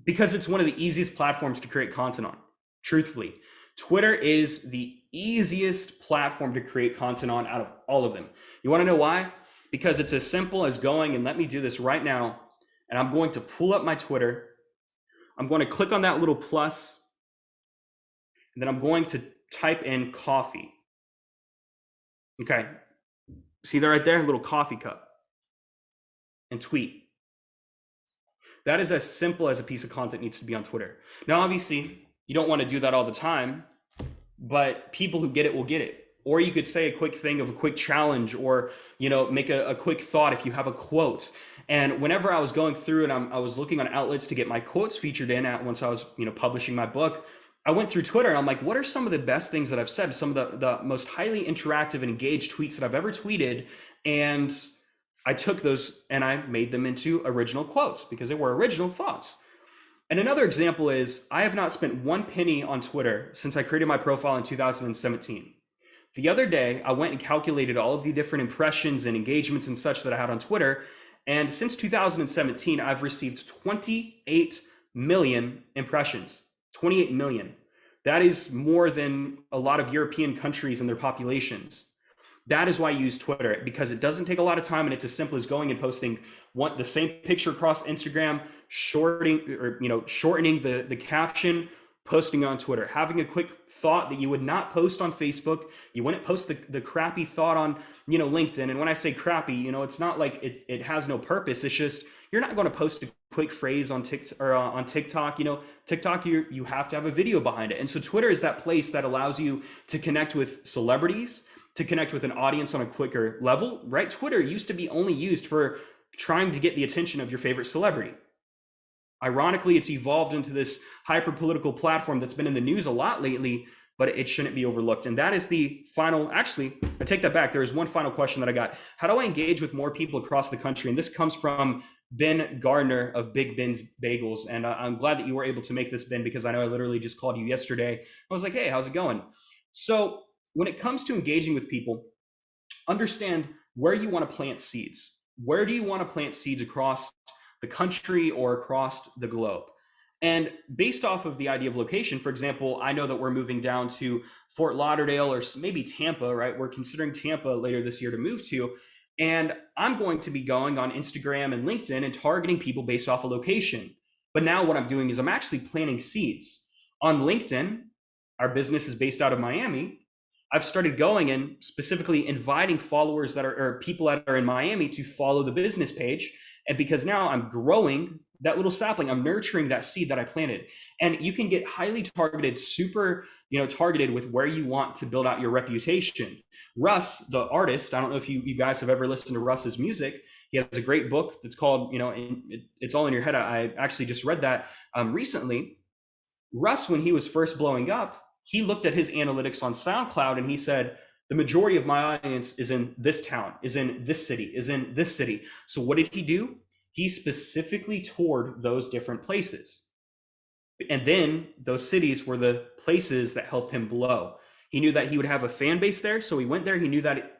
Because it's one of the easiest platforms to create content on. Truthfully, Twitter is the easiest platform to create content on out of all of them. You want to know why? Because it's as simple as going, and let me do this right now, and I'm going to pull up my Twitter. I'm going to click on that little plus, and then I'm going to type in coffee. Okay. See that right there? A little coffee cup. And tweet. That is as simple as a piece of content needs to be on Twitter. Now, obviously, you don't want to do that all the time, but people who get it will get it. Or you could say a quick thing of a quick challenge, or make a quick thought if you have a quote. And whenever I was going through and I was looking on outlets to get my quotes featured in at once I was publishing my book, I went through Twitter and I'm like, what are some of the best things that I've said? Some of the most highly interactive and engaged tweets that I've ever tweeted. And I took those and I made them into original quotes because they were original thoughts. And another example is, I have not spent one penny on Twitter since I created my profile in 2017. The other day, I went and calculated all of the different impressions and engagements and such that I had on Twitter. And since 2017, I've received 28 million impressions. 28 million. That is more than a lot of European countries and their populations. That is why I use Twitter, because it doesn't take a lot of time, and it's as simple as going and posting the same picture across Instagram, shortening the caption, posting on Twitter, having a quick thought that you would not post on Facebook. You wouldn't post the crappy thought on LinkedIn. And when I say crappy, it's not like it has no purpose. It's just, you're not going to post a quick phrase on TikTok or on TikTok. TikTok, you have to have a video behind it. And so Twitter is that place that allows you to connect with celebrities, to connect with an audience on a quicker level, right? Twitter used to be only used for trying to get the attention of your favorite celebrity. Ironically, it's evolved into this hyper political platform that's been in the news a lot lately, but it shouldn't be overlooked. And that is the final, actually, I take that back. There is one final question that I got. How do I engage with more people across the country? And this comes from Ben Gardner of Big Ben's Bagels. And I'm glad that you were able to make this, Ben, because I know I literally just called you yesterday. I was like, hey, how's it going? So when it comes to engaging with people, understand where you want to plant seeds. Where do you want to plant seeds across the country or across the globe? And based off of the idea of location, for example, I know that we're moving down to Fort Lauderdale or maybe Tampa, right? We're considering Tampa later this year to move to. And I'm going to be going on Instagram and LinkedIn and targeting people based off of location. But now what I'm doing is I'm actually planting seeds. On LinkedIn, our business is based out of Miami. I've started going and specifically inviting followers that are, or people that are in Miami to follow the business page. And because now I'm growing that little sapling, I'm nurturing that seed that I planted. And you can get highly targeted, super, targeted with where you want to build out your reputation. Russ, the artist, I don't know if you guys have ever listened to Russ's music. He has a great book that's called, It's All in Your Head. I actually just read that recently. Russ, when he was first blowing up, he looked at his analytics on SoundCloud and he said, the majority of my audience is in this town, is in this city, is in this city. So what did he do? He specifically toured those different places. And then those cities were the places that helped him blow. He knew that he would have a fan base there. So he went there. He knew that,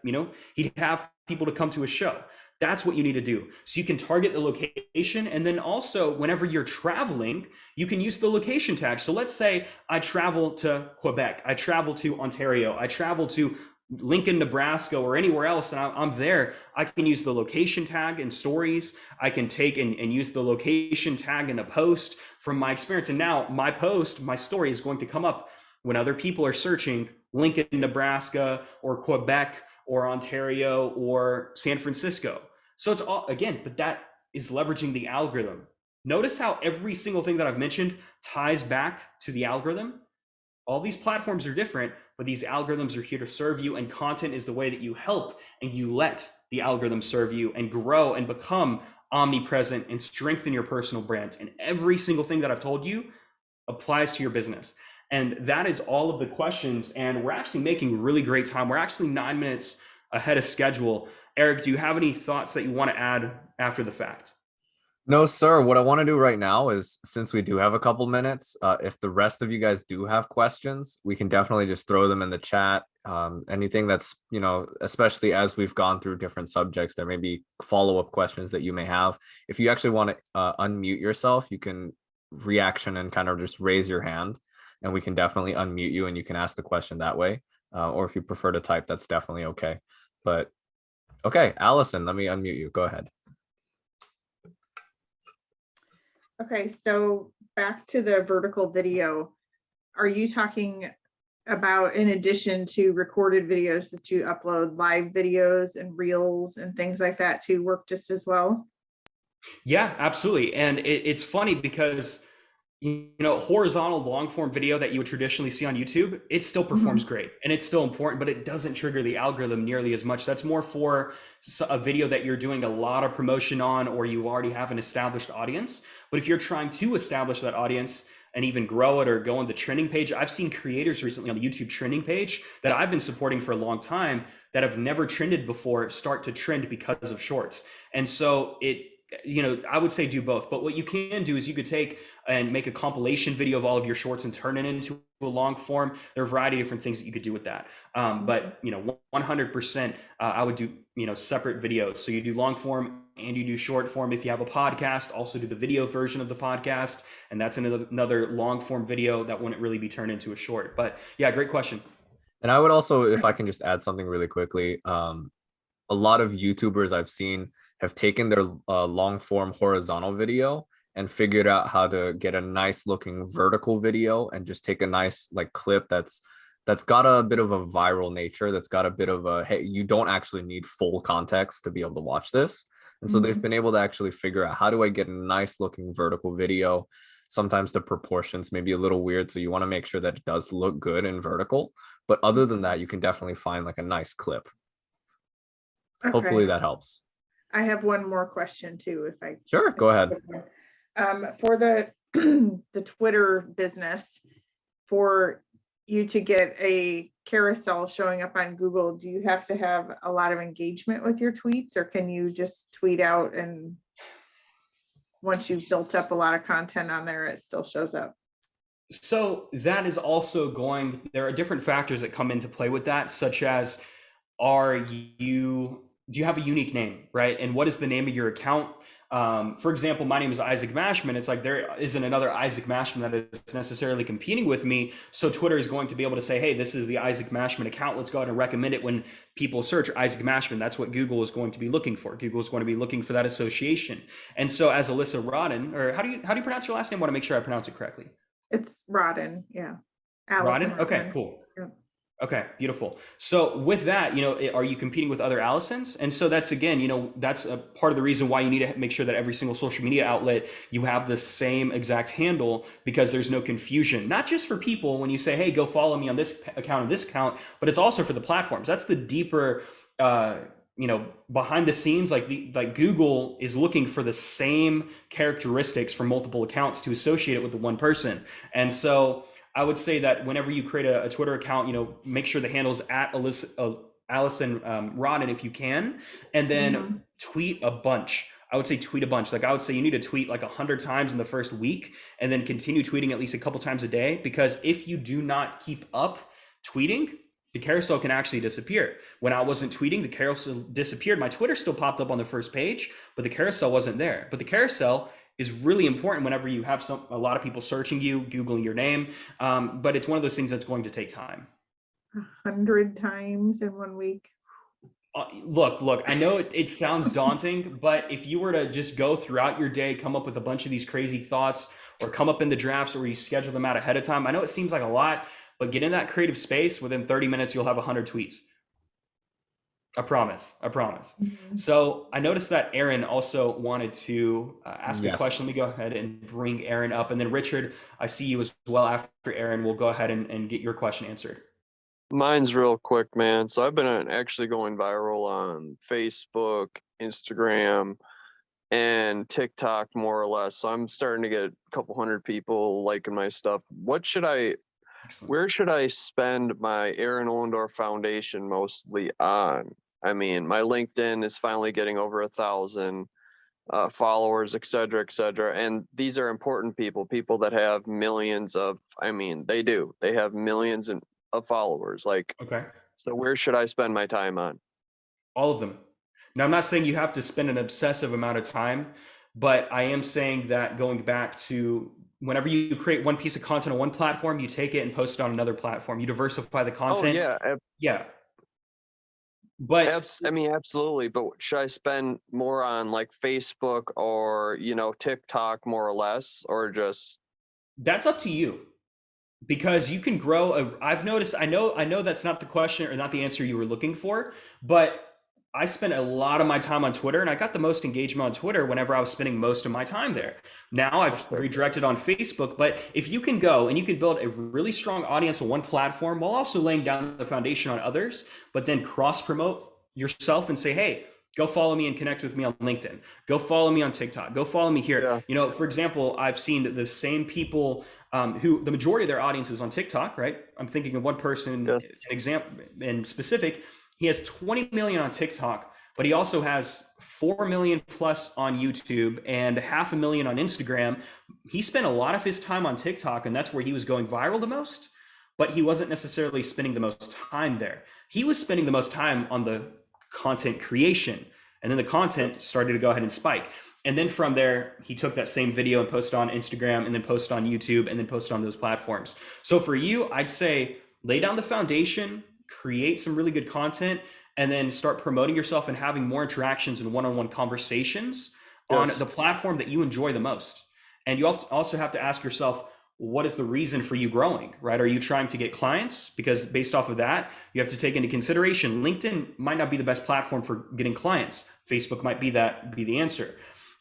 he'd have people to come to a show. That's what you need to do. So you can target the location. And then also, whenever you're traveling, you can use the location tag. So let's say I travel to Quebec, I travel to Ontario, I travel to Lincoln, Nebraska, or anywhere else, and I'm there. I can use the location tag in stories. I can take and use the location tag in a post from my experience. And now my post, my story is going to come up when other people are searching Lincoln, Nebraska, or Quebec, or Ontario, or San Francisco. So it's all, again, but that is leveraging the algorithm. Notice how every single thing that I've mentioned ties back to the algorithm. All these platforms are different, but these algorithms are here to serve you, and content is the way that you help and you let the algorithm serve you and grow and become omnipresent and strengthen your personal brand. And every single thing that I've told you applies to your business. And that is all of the questions. And we're actually making really great time. We're actually 9 minutes ahead of schedule. Eric, do you have any thoughts that you want to add after the fact? No, sir. What I want to do right now is, since we do have a couple minutes, if the rest of you guys do have questions, we can definitely just throw them in the chat. Anything that's, especially as we've gone through different subjects, there may be follow-up questions that you may have. If you actually want to unmute yourself, you can reaction and kind of just raise your hand, and we can definitely unmute you and you can ask the question that way. Or if you prefer to type, that's definitely okay. But okay, Allison, let me unmute you. Go ahead. Okay, so back to the vertical video. Are you talking about, in addition to recorded videos, that you upload live videos and reels and things like that to work just as well? Yeah, absolutely. And it's funny because, horizontal long form video that you would traditionally see on YouTube, it still performs great and it's still important, but it doesn't trigger the algorithm nearly as much. That's more for a video that you're doing a lot of promotion on, or you already have an established audience. But if you're trying to establish that audience and even grow it or go on the trending page, I've seen creators recently on the YouTube trending page that I've been supporting for a long time that have never trended before start to trend because of shorts. And so I would say do both, but what you can do is you could take and make a compilation video of all of your shorts and turn it into a long form. There are a variety of different things that you could do with that. But 100%, I would do, separate videos. So you do long form and you do short form. If you have a podcast, also do the video version of the podcast. And that's another long form video that wouldn't really be turned into a short. But yeah, great question. And I would also, if I can just add something really quickly, a lot of YouTubers I've seen have taken their long form horizontal video and figured out how to get a nice looking vertical video and just take a nice clip that's got a bit of a viral nature, that's got a bit of a, hey, you don't actually need full context to be able to watch this. And so they've been able to actually figure out, how do I get a nice looking vertical video? Sometimes the proportions may be a little weird, so you want to make sure that it does look good in vertical. But other than that, you can definitely find a nice clip. Okay. Hopefully that helps. I have one more question too, if I Sure, go ahead. For the the Twitter business, for you to get a carousel showing up on Google, do you have to have a lot of engagement with your tweets, or can you just tweet out and once you've built up a lot of content on there, it still shows up? So that is also there are different factors that come into play with that, such as do you have a unique name, right? And what is the name of your account? For example, my name is Isaac Mashman. It's like there isn't another Isaac Mashman that is necessarily competing with me. So Twitter is going to be able to say, hey, this is the Isaac Mashman account. Let's go ahead and recommend it when people search Isaac Mashman. That's what Google is going to be looking for. Google is going to be looking for that association. And so as Alyssa Rodden, or how do you pronounce your last name? I want to make sure I pronounce it correctly. It's Rodden, yeah. Rodden? Okay, cool. Okay, beautiful. So with that, are you competing with other Allisons? And so that's, again, that's a part of the reason why you need to make sure that every single social media outlet, you have the same exact handle, because there's no confusion, not just for people when you say, hey, go follow me on this account and this account, but it's also for the platforms. That's the deeper, behind the scenes, like Google is looking for the same characteristics for multiple accounts to associate it with the one person. And so I would say that whenever you create a Twitter account, make sure the handle's at Allison Rodden if you can, and then tweet a bunch. I would say tweet a bunch. Like I would say you need to tweet like 100 times in the first week, and then continue tweeting at least a couple times a day, because if you do not keep up tweeting, the carousel can actually disappear. When I wasn't tweeting, the carousel disappeared. My Twitter still popped up on the first page, but the carousel wasn't there. But the carousel is really important whenever you have a lot of people searching you, Googling your name. But it's one of those things that's going to take time. 100 times in 1 week. Look, I know it sounds daunting, but if you were to just go throughout your day, come up with a bunch of these crazy thoughts, or come up in the drafts, or you schedule them out ahead of time. I know it seems like a lot, but get in that creative space. Within 30 minutes, you'll have 100 tweets. I promise. So I noticed that Aaron also wanted to ask a question. Let me go ahead and bring Aaron up. And then Richard, I see you as well after Aaron. We'll go ahead and get your question answered. Mine's real quick, man. So I've been actually going viral on Facebook, Instagram, and TikTok, more or less. So I'm starting to get a couple hundred people liking my stuff. Where should I spend my Aaron Ollendorf Foundation mostly on? I mean, my LinkedIn is finally getting over 1,000 followers, et cetera, et cetera. And these are important people that have millions of, they have millions of followers. Okay. So where should I spend my time on? All of them. Now, I'm not saying you have to spend an obsessive amount of time, but I am saying that going back to whenever you create one piece of content on one platform, you take it and post it on another platform. You diversify the content. Oh, yeah. But absolutely. But should I spend more on like Facebook or, TikTok more or less, or just? That's up to you, because you can grow. I've noticed, I know that's not the question or not the answer you were looking for, but I spent a lot of my time on Twitter, and I got the most engagement on Twitter whenever I was spending most of my time there. Now I've redirected on Facebook, but if you can go and you can build a really strong audience on one platform while also laying down the foundation on others, but then cross promote yourself and say, hey, go follow me and connect with me on LinkedIn. Go follow me on TikTok. Go follow me here. Yeah. For example, I've seen the same people who the majority of their audience is on TikTok, right? I'm thinking of one person, an example in specific. He has 20 million on TikTok, but he also has 4 million plus on YouTube and 500,000 on Instagram. He spent a lot of his time on TikTok, and that's where he was going viral the most, but he wasn't necessarily spending the most time there. He was spending the most time on the content creation, and then the content started to go ahead and spike. And then from there, he took that same video and posted on Instagram, and then posted on YouTube, and then posted on those platforms. So for you, I'd say lay down the foundation, create some really good content, and then start promoting yourself and having more interactions and one-on-one conversations on the platform that you enjoy the most. And you also have to ask yourself, what is the reason for you growing, right? Are you trying to get clients? Because based off of that, you have to take into consideration, LinkedIn might not be the best platform for getting clients. Facebook might be the answer.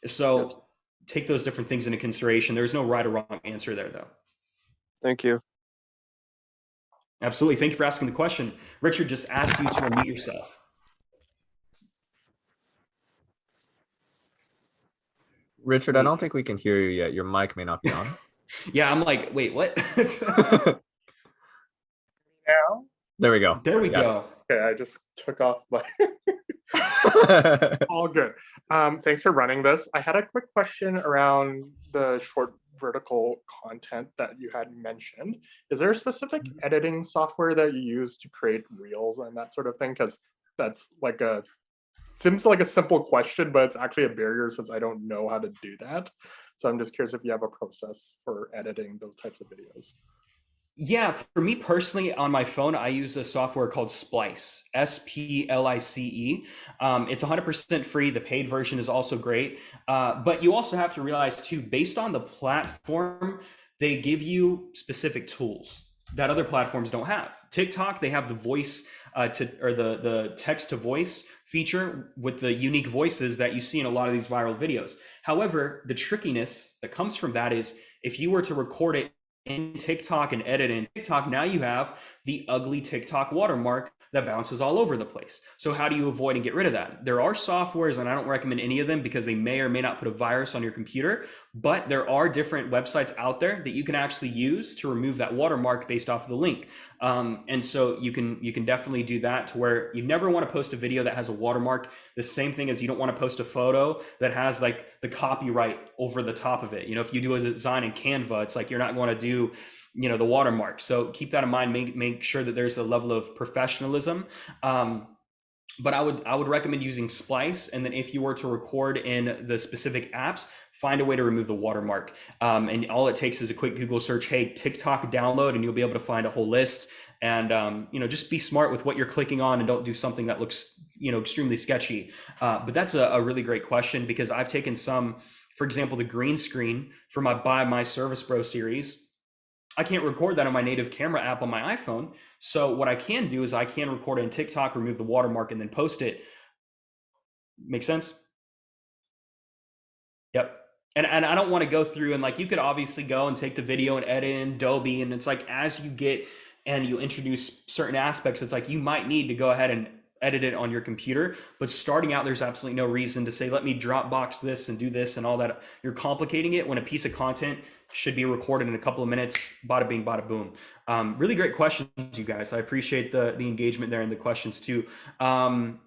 So take those different things into consideration. There's no right or wrong answer there, though. Thank you. Absolutely. Thank you for asking the question. Richard just asked you to unmute yourself. Richard, I don't think we can hear you yet. Your mic may not be on. Yeah, I'm like, wait, what? Now? There we go. There we Yes. go. Okay, I just took off my all good. Thanks for running this. I had a quick question around the short vertical content that you had mentioned. Is there a specific editing software that you use to create reels and that sort of thing? Because that's like seems like a simple question, but it's actually a barrier since I don't know how to do that. So I'm just curious if you have a process for editing those types of videos. Yeah, for me personally, on my phone, I use a software called Splice, Splice. It's 100% free. The paid version is also great. But you also have to realize too, based on the platform, they give you specific tools that other platforms don't have. TikTok, they have the voice or the text to voice feature with the unique voices that you see in a lot of these viral videos. However, the trickiness that comes from that is if you were to record it in TikTok and edit in TikTok, now you have the ugly TikTok watermark that bounces all over the place. So how do you avoid and get rid of that? There are softwares, and I don't recommend any of them because they may or may not put a virus on your computer, but there are different websites out there that you can actually use to remove that watermark based off of the link. And so you can definitely do that to where you never want to post a video that has a watermark. The same thing as you don't want to post a photo that has like the copyright over the top of it. You know, if you do a design in Canva, it's like you're not going to do the watermark. So keep that in mind. Make sure that there's a level of professionalism. But I would recommend using Splice. And then if you were to record in the specific apps, find a way to remove the watermark. And all it takes is a quick Google search, hey, TikTok download, and you'll be able to find a whole list. And, just be smart with what you're clicking on and don't do something that looks, extremely sketchy. But that's a really great question because I've taken some, for example, the green screen for my Buy My Service Bro series. I can't record that on my native camera app on my iPhone. So what I can do is I can record it in TikTok, remove the watermark, and then post it. Make sense? Yep. And I don't want to go through and like, you could obviously go and take the video and edit in Adobe. And it's like, as you get and you introduce certain aspects, it's like you might need to go ahead and edit it on your computer. But starting out, there's absolutely no reason to say, let me Dropbox this and do this and all that. You're complicating it when a piece of content should be recorded in a couple of minutes. Bada bing, bada boom. Really great questions, you guys. I appreciate the engagement there and the questions too. All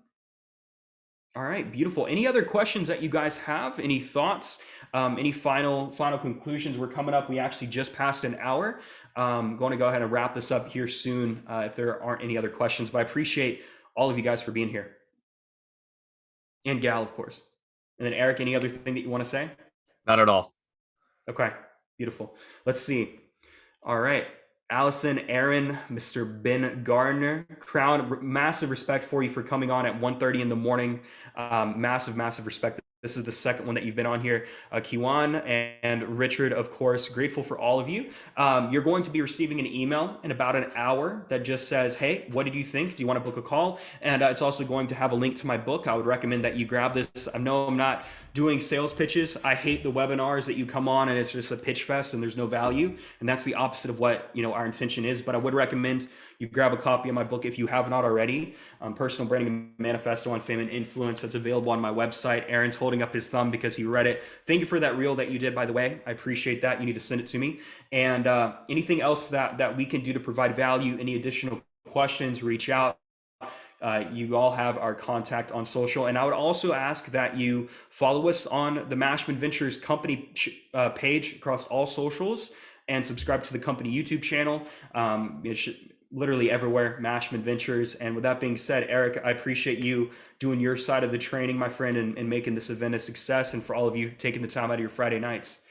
right, beautiful. Any other questions that you guys have? Any thoughts? Any final conclusions? We're coming up. We actually just passed an hour. Going to go ahead and wrap this up here soon if there aren't any other questions. But I appreciate all of you guys for being here. And Gal, of course. And then Eric, any other thing that you want to say? Not at all. Okay, beautiful. Let's see. All right. Allison, Aaron, Mr. Ben Gardner, Crown, massive respect for you for coming on at 1:30 in the morning. Massive respect. This is the second one that you've been on here. Kiwan and Richard, of course, grateful for all of you. You're going to be receiving an email in about an hour that just says, hey, what did you think? Do you want to book a call? And it's also going to have a link to my book. I would recommend that you grab this. I know I'm not doing sales pitches. I hate the webinars that you come on and it's just a pitch fest and there's no value. And that's the opposite of what our intention is. But I would recommend you grab a copy of my book if you have not already. Personal Branding Manifesto on Fame and Influence. That's available on my website. Aaron's holding up his thumb because he read it. Thank you for that reel that you did, by the way. I appreciate that. You need to send it to me. And anything else that we can do to provide value, any additional questions, reach out. You all have our contact on social. And I would also ask that you follow us on the Mashman Ventures company page across all socials and subscribe to the company YouTube channel. It should literally everywhere, Mashman Ventures. And with that being said, Eric, I appreciate you doing your side of the training, my friend, and making this event a success. And for all of you taking the time out of your Friday nights.